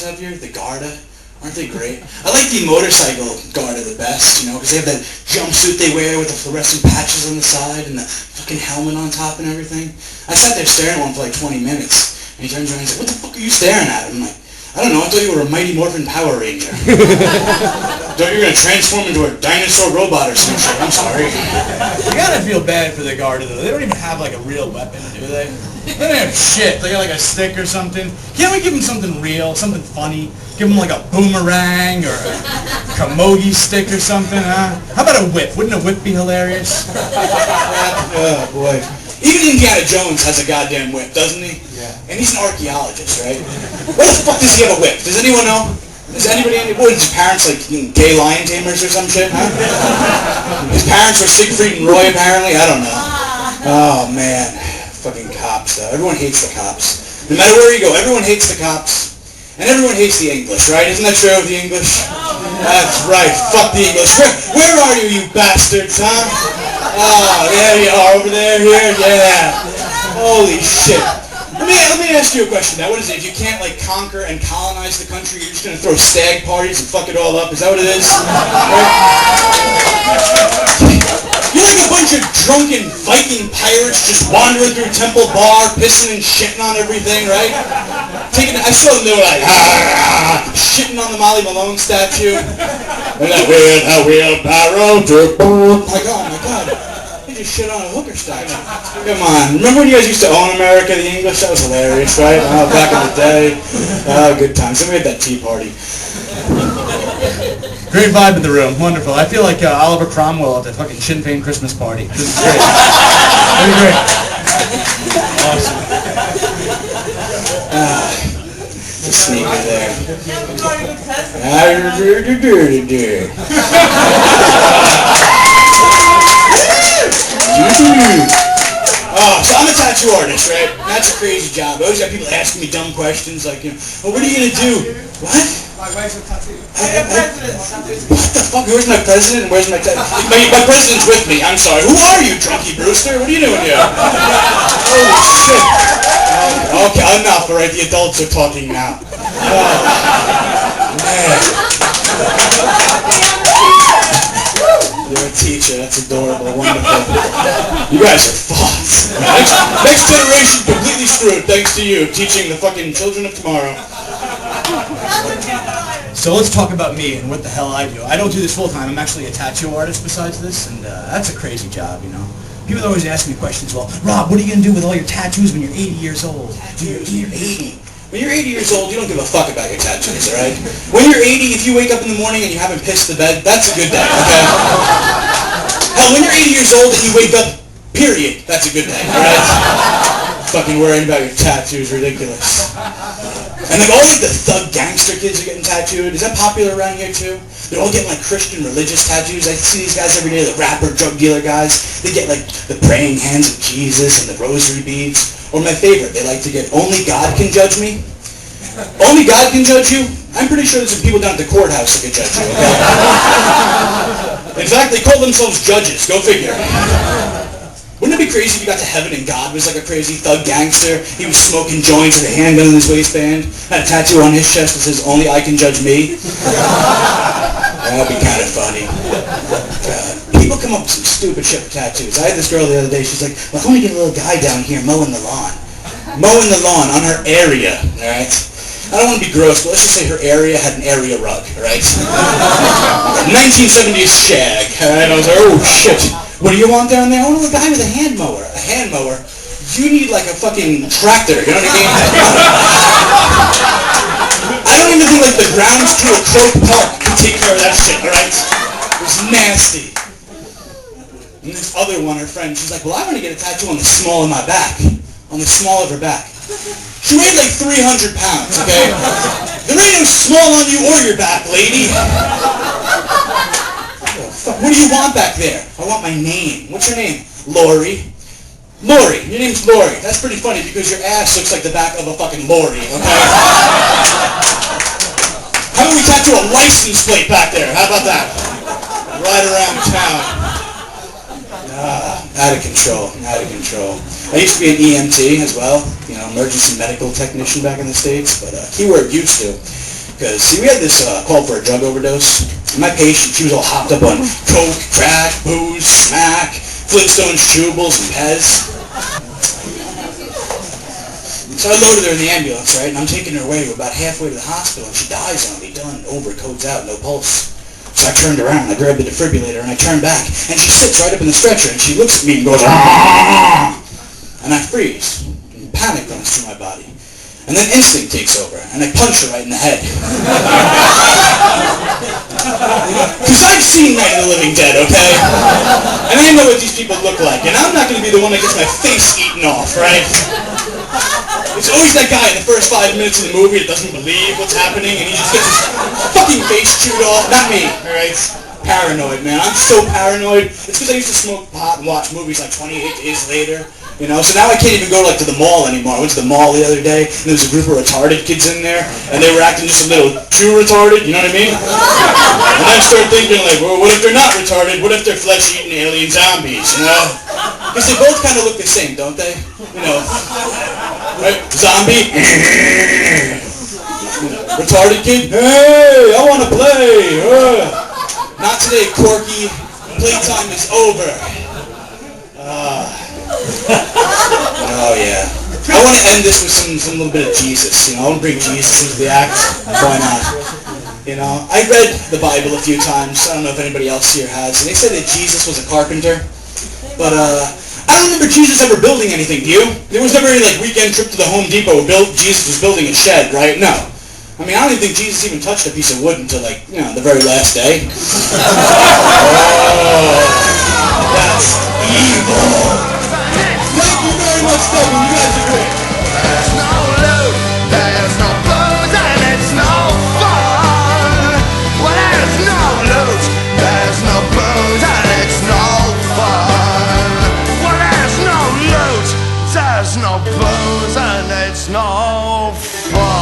guys have here? The Garda? Aren't they great? I like the motorcycle Garda the best, you know, because they have that jumpsuit they wear with the fluorescent patches on the side and the fucking helmet on top and everything. I sat there staring at one for like 20 minutes, and he turns around and he's like, what the fuck are you staring at? I'm like, I don't know, I thought you were a Mighty Morphin Power Ranger. Thought you were going to transform into a dinosaur robot or some shit. I'm sorry. You gotta feel bad for the Garda, though. They don't even have, like, a real weapon, do they? They don't have shit. They got, like, a stick or something. Can't we give them something real, something funny? Give them, like, a boomerang or a camogie stick or something, huh? How about a whip? Wouldn't a whip be hilarious? Oh, boy. Even Indiana Jones has a goddamn whip, doesn't he? Yeah. And he's an archaeologist, right? Why the fuck does he have a whip? Does anyone know? Does anybody, what, his parents like gay lion tamers or some shit, huh? His parents were Siegfried and Roy apparently? I don't know. Oh man, fucking cops though. Everyone hates the cops. No matter where you go, everyone hates the cops. And everyone hates the English, right? Isn't that true with the English? That's right, fuck the English. Where are you bastards, huh? Oh, there you are, over there, here, yeah. Holy shit. Let me ask you a question now. What is it? If you can't like conquer and colonize the country, you're just gonna throw stag parties and fuck it all up? Is that what it is? Right? You're like a bunch of drunken Viking pirates just wandering through Temple Bar, pissing and shitting on everything, right? I saw them, they were like, shitting on the Molly Malone statue. And that wheelbarrow to boom. Like, oh my god. Just shit on a hooker statue. Come on. Remember when you guys used to own America, the English? That was hilarious, right? Oh, back in the day. Oh, good times. Then we had that tea party. Great vibe in the room. Wonderful. I feel like Oliver Cromwell at the fucking Sinn Féin Christmas party. This is great. Very great. Awesome. The sneaker there. Oh, so I'm a tattoo artist, right? That's a crazy job. I always have people asking me dumb questions like, you know, oh, what are you going to do? What? My wife's a tattoo. What the fuck? Where's my president and where's my tattoo? My president's with me. I'm sorry. Who are you, Drunky Brewster? What are you doing here? Holy shit. Okay, enough, all right? The adults are talking now. Oh, man. You're a teacher. That's adorable. Wonderful. You guys are fucked. Next generation completely screwed thanks to you teaching the fucking children of tomorrow. So let's talk about me and what the hell I do. I don't do this full time. I'm actually a tattoo artist besides this, and that's a crazy job, you know. People always ask me questions, well, Rob, what are you going to do with all your tattoos when you're 80 years old? When you're 80. When you're 80 years old, you don't give a fuck about your tattoos, alright? When you're 80, if you wake up in the morning and you haven't pissed the bed, that's a good day, okay? Hell, when you're 80 years old and you wake up, period, that's a good day, alright? Fucking worrying about your tattoos, ridiculous. And like all like the thug gangster kids are getting tattooed. Is that popular around here too? They're all getting like Christian religious tattoos. I see these guys every day, the rapper, drug dealer guys. They get like the praying hands of Jesus and the rosary beads. Or my favorite, they like to get, only God can judge me. Only God can judge you? I'm pretty sure there's some people down at the courthouse that can judge you, okay? In fact, they call themselves judges. Go figure. Wouldn't it be crazy if you got to heaven and God was like a crazy thug gangster? He was smoking joints with a handgun in his waistband, had a tattoo on his chest that says, only I can judge me. That'd be kind of funny. People come up with some stupid shit for tattoos. I had this girl the other day, she's like, well, I want to get a little guy down here mowing the lawn. Mowing the lawn on her area, alright? I don't want to be gross, but let's just say her area had an area rug, alright? 1970s shag, alright? I was like, oh shit. What do you want down there? I want a guy with a hand mower. A hand mower? You need like a fucking tractor, you know what I mean? I don't even think like the grounds crew at Croke Park can take care of that shit, alright? It was nasty. And this other one, her friend, she's like, well, I want to get a tattoo on the small of my back. On the small of her back. She weighed like 300 pounds, okay? There ain't no small on you or your back, lady. What do you want back there? I want my name. What's your name? Lori. Lori. Your name's Lori. That's pretty funny because your ass looks like the back of a fucking lorry, okay? How about we tattoo a license plate back there? How about that? Right around town. Out of control. Out of control. I used to be an EMT as well. You know, emergency medical technician back in the States. But keyword used to. Because, see, we had this call for a drug overdose. And my patient, she was all hopped up on coke, crack, booze, smack, Flintstones, Jubals, and Pez. So I loaded her in the ambulance, right? And I'm taking her away. We're about halfway to the hospital, and she dies on me. Done. Over. Code's out. No pulse. So I turned around, I grabbed the defibrillator, and I turned back. And she sits right up in the stretcher, and she looks at me and goes, "Ah!" And I freeze. And panic runs through my body. And then instinct takes over, and I punch her right in the head. Because I've seen Night of the Living Dead, okay? And I know what these people look like, and I'm not going to be the one that gets my face eaten off, right? It's always that guy in the first 5 minutes of the movie that doesn't believe what's happening, and he just gets his fucking face chewed off. Not me, alright? Paranoid, man. I'm so paranoid. It's because I used to smoke pot and watch movies like 28 Days Later. You know, so now I can't even go like to the mall anymore. I went to the mall the other day, and there was a group of retarded kids in there, and they were acting just a little too retarded, you know what I mean? And I start thinking like, well, what if they're not retarded? What if they're flesh-eating alien zombies, you know? Because they both kind of look the same, don't they? You know, right? Zombie. Retarded kid. Hey, I want to play. Not today, Corky. Playtime is over. Oh yeah. I want to end this with some little bit of Jesus. You know, I want to bring Jesus into the act. Why not? You know, I read the Bible a few times. I don't know if anybody else here has. And they say that Jesus was a carpenter. But I don't remember Jesus ever building anything. Do you? There was never any like weekend trip to the Home Depot where Jesus was building a shed, right? No. I mean, I don't even think Jesus even touched a piece of wood until like, you know, the very last day. Oh, that's evil. Thank you very much, Dublin. You guys are great. There's no loot, there's no booze, and it's no fun. Well, there's no loot, there's no booze, and it's no fun. Well, there's no loot, there's no booze, and it's no fun.